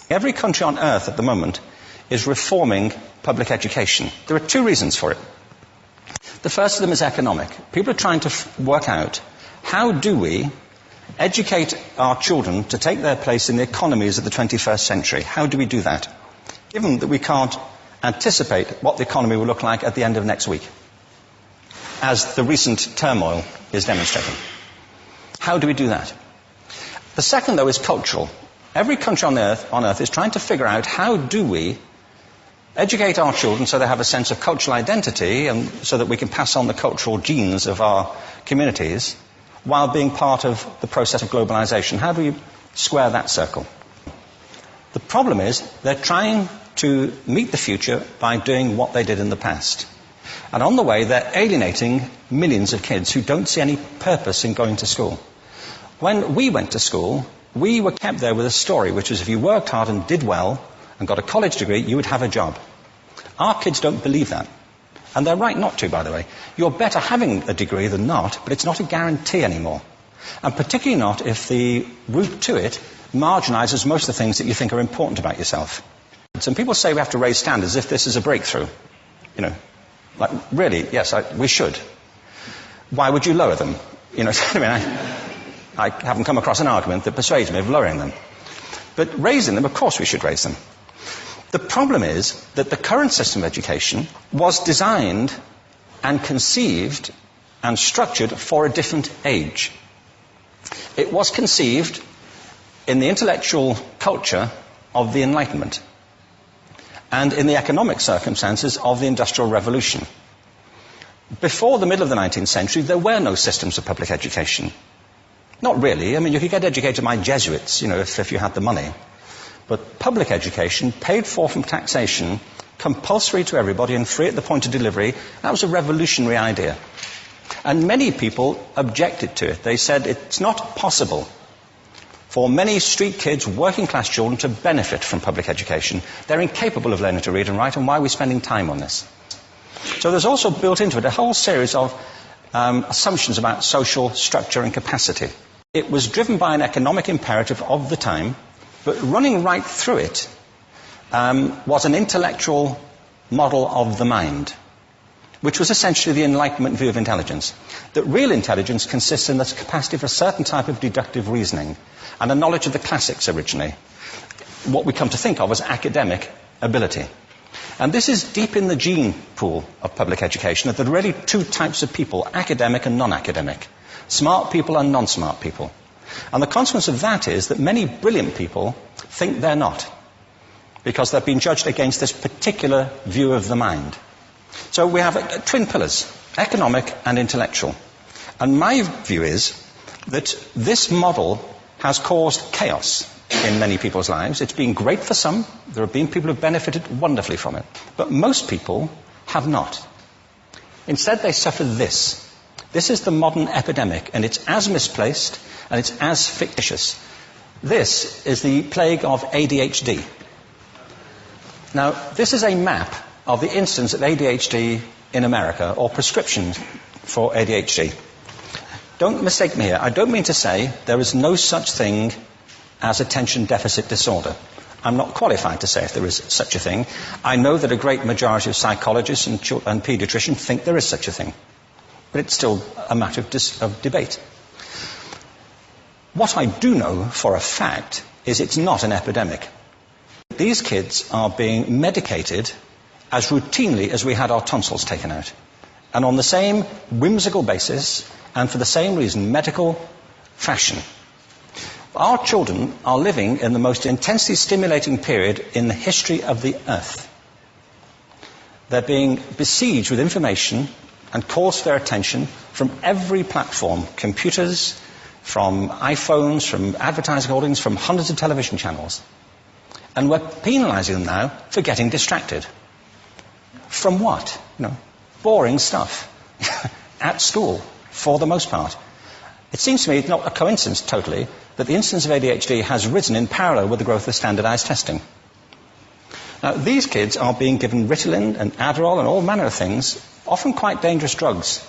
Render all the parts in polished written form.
Every country on earth at the moment is reforming public education. There are two reasons for it. The first of them is economic. People are trying to work out, how do we educate our children to take their place in the economies of the 21st century? How do we do that, given that we can't anticipate what the economy will look like at the end of next week, as the recent turmoil is demonstrating? How do we do that? The second, though, is cultural. Every country on earth is trying to figure out, how do we educate our children so they have a sense of cultural identity and so that we can pass on the cultural genes of our communities while being part of the process of globalization. How do we square that circle? The problem is they're trying to meet the future by doing what they did in the past. And on the way, they're alienating millions of kids who don't see any purpose in going to school. When we went to school, we were kept there with a story, which was if you worked hard and did well and got a college degree, you would have a job. Our kids don't believe that. And they're right not to, by the way. You're better having a degree than not, but it's not a guarantee anymore. And particularly not if the route to it marginalizes most of the things that you think are important about yourself. Some people say we have to raise standards as if this is a breakthrough. You know, like, really, yes, we should. Why would you lower them? You know, I mean, I haven't come across an argument that persuades me of lowering them. But raising them, of course we should raise them. The problem is that the current system of education was designed and conceived and structured for a different age. It was conceived in the intellectual culture of the Enlightenment and in the economic circumstances of the Industrial Revolution. Before the middle of the 19th century, there were no systems of public education. Not really. I mean, you could get educated by Jesuits, you know, if you had the money. But public education, paid for from taxation, compulsory to everybody and free at the point of delivery, that was a revolutionary idea. And many people objected to it. They said it's not possible for many street kids, working class children, to benefit from public education. They're incapable of learning to read and write, and why are we spending time on this? So there's also built into it a whole series of assumptions about social structure and capacity. It was driven by an economic imperative of the time, but running right through it was an intellectual model of the mind, which was essentially the Enlightenment view of intelligence. That real intelligence consists in the capacity for a certain type of deductive reasoning and a knowledge of the classics originally, what we come to think of as academic ability. And this is deep in the gene pool of public education, that there are really two types of people, academic and non-academic, smart people and non-smart people. And the consequence of that is that many brilliant people think they're not, because they've been judged against this particular view of the mind. So we have twin pillars, economic and intellectual. And my view is that this model has caused chaos in many people's lives. It's been great for some. There have been people who have benefited wonderfully from it. But most people have not. Instead, they suffer this. This is the modern epidemic, and it's as misplaced and it's as fictitious. This is the plague of ADHD. Now, this is a map of the incidence of ADHD in America, or prescriptions for ADHD. Don't mistake me here. I don't mean to say there is no such thing as attention deficit disorder. I'm not qualified to say if there is such a thing. I know that a great majority of psychologists and paediatricians think there is such a thing. But it's still a matter of debate. What I do know for a fact is it's not an epidemic. These kids are being medicated as routinely as we had our tonsils taken out. And on the same whimsical basis, and for the same reason, medical fashion. Our children are living in the most intensely stimulating period in the history of the earth. They're being besieged with information and calls for their attention from every platform, computers, from iPhones, from advertising holdings, from hundreds of television channels. And we're penalizing them now for getting distracted. From what? You know, boring stuff. At school, for the most part. It seems to me it's not a coincidence totally that the incidence of ADHD has risen in parallel with the growth of standardized testing. Now, these kids are being given Ritalin and Adderall and all manner of things, often quite dangerous drugs,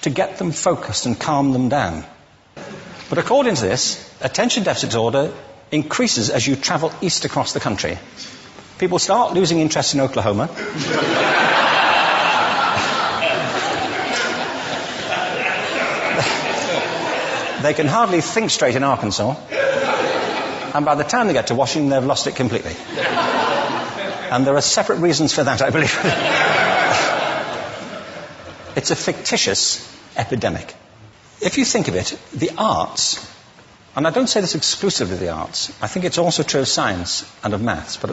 to get them focused and calm them down. But according to this, attention deficit disorder increases as you travel east across the country. People start losing interest in Oklahoma. They can hardly think straight in Arkansas. And by the time they get to Washington, they've lost it completely. And there are separate reasons for that, I believe. It's a fictitious epidemic. If you think of it, the arts, and I don't say this exclusively of the arts, I think it's also true of science and of maths, but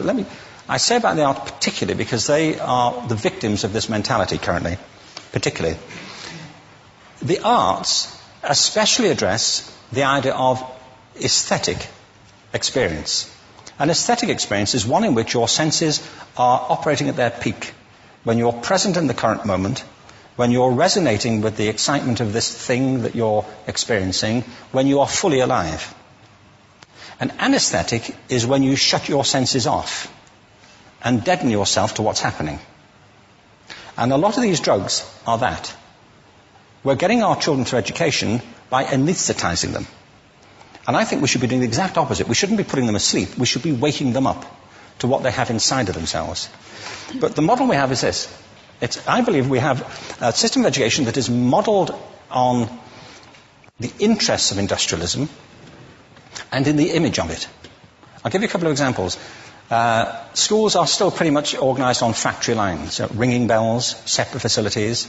I say about the arts particularly because they are the victims of this mentality currently, particularly. The arts especially address the idea of aesthetic experience. An aesthetic experience is one in which your senses are operating at their peak, when you're present in the current moment, when you're resonating with the excitement of this thing that you're experiencing, when you are fully alive. An anesthetic is when you shut your senses off and deaden yourself to what's happening. And a lot of these drugs are that. We're getting our children through education by anesthetizing them. And I think we should be doing the exact opposite. We shouldn't be putting them asleep. We should be waking them up to what they have inside of themselves. But the model we have is this. I believe we have a system of education that is modeled on the interests of industrialism and in the image of it. I'll give you a couple of examples. Schools are still pretty much organized on factory lines, ringing bells, separate facilities,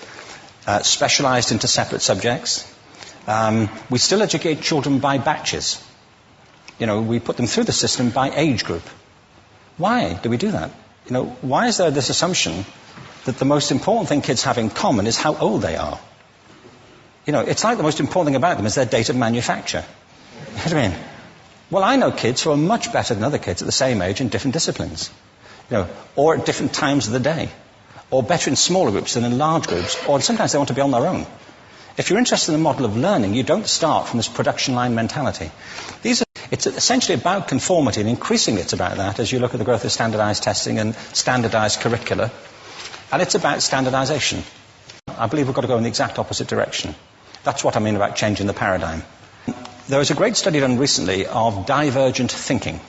specialized into separate subjects. We still educate children by batches. We put them through the system by age group. Why do we do that? Why is there this assumption that the most important thing kids have in common is how old they are? It's like the most important thing about them is their date of manufacture. You know what I mean? Well, I know kids who are much better than other kids at the same age in different disciplines, or at different times of the day, or better in smaller groups than in large groups, or sometimes they want to be on their own. If you're interested in the model of learning, you don't start from this production line mentality. It's essentially about conformity, and increasingly it's about that as you look at the growth of standardized testing and standardized curricula. And it's about standardization. I believe we've got to go in the exact opposite direction. That's what I mean about changing the paradigm. There was a great study done recently of divergent thinking. It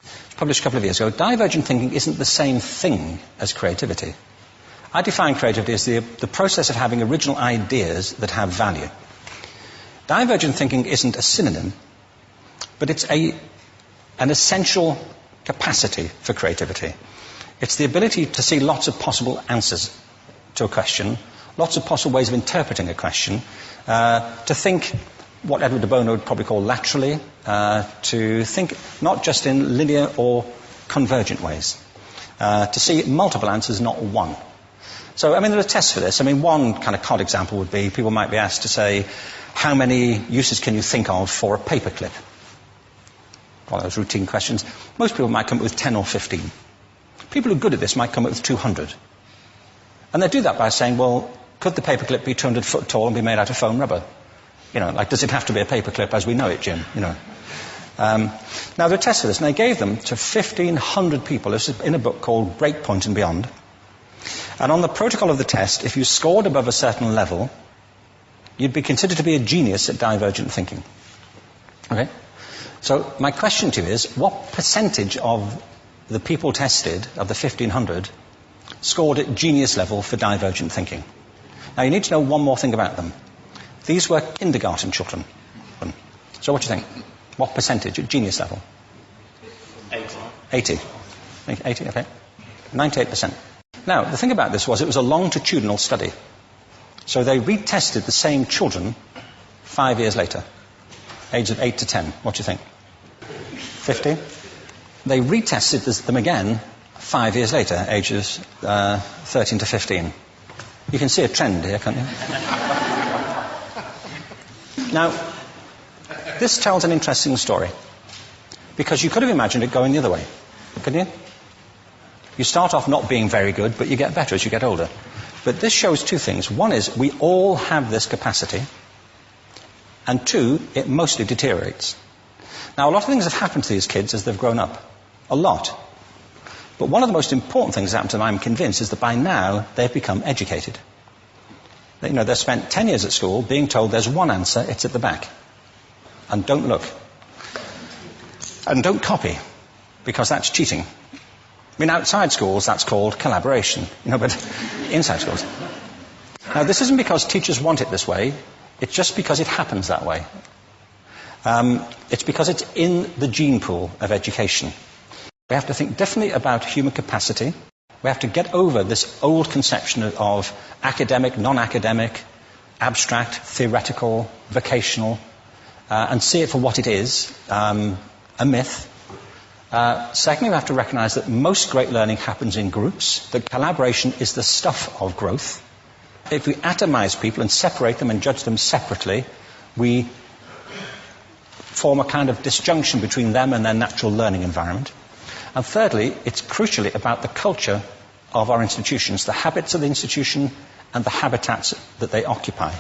was published a couple of years ago. Divergent thinking isn't the same thing as creativity. I define creativity as the process of having original ideas that have value. Divergent thinking isn't a synonym, but it's an essential capacity for creativity. It's the ability to see lots of possible answers to a question, lots of possible ways of interpreting a question, to think what Edward de Bono would probably call laterally, to think not just in linear or convergent ways, to see multiple answers, not one. So, there are tests for this. One kind of cod example would be people might be asked to say, how many uses can you think of for a paperclip? One of those routine questions. Most people might come up with 10 or 15. People who are good at this might come up with 200. And they do that by saying, well, could the paperclip be 200 foot tall and be made out of foam rubber? Does it have to be a paperclip as we know it, Jim? Now, there are tests for this, and they gave them to 1,500 people. This is in a book called Breakpoint and Beyond. And on the protocol of the test, if you scored above a certain level, you'd be considered to be a genius at divergent thinking. Okay? So my question to you is, what percentage of the people tested, of the 1,500, scored at genius level for divergent thinking? Now, you need to know one more thing about them. These were kindergarten children. So what do you think? What percentage at genius level? 80. 80, okay. 98%. Now, the thing about this was it was a longitudinal study. So they retested the same children 5 years later, ages of 8 to 10. What do you think? 50? They retested them again 5 years later, ages 13 to 15. You can see a trend here, can't you? Now, this tells an interesting story, because you could have imagined it going the other way, couldn't you? You start off not being very good, but you get better as you get older. But this shows two things. One is we all have this capacity, and two, it mostly deteriorates. Now, a lot of things have happened to these kids as they've grown up. A lot. But one of the most important things that happened to them, I'm convinced, is that by now they've become educated. They've spent 10 years at school being told there's one answer, it's at the back. And don't look. And don't copy, because that's cheating. I mean, outside schools, that's called collaboration, but inside schools. Now, this isn't because teachers want it this way. It's just because it happens that way. It's because it's in the gene pool of education. We have to think differently about human capacity. We have to get over this old conception of academic, non-academic, abstract, theoretical, vocational, and see it for what it is, a myth. Secondly, we have to recognize that most great learning happens in groups, that collaboration is the stuff of growth. If we atomize people and separate them and judge them separately, we form a kind of disjunction between them and their natural learning environment. And thirdly, it's crucially about the culture of our institutions, the habits of the institution and the habitats that they occupy.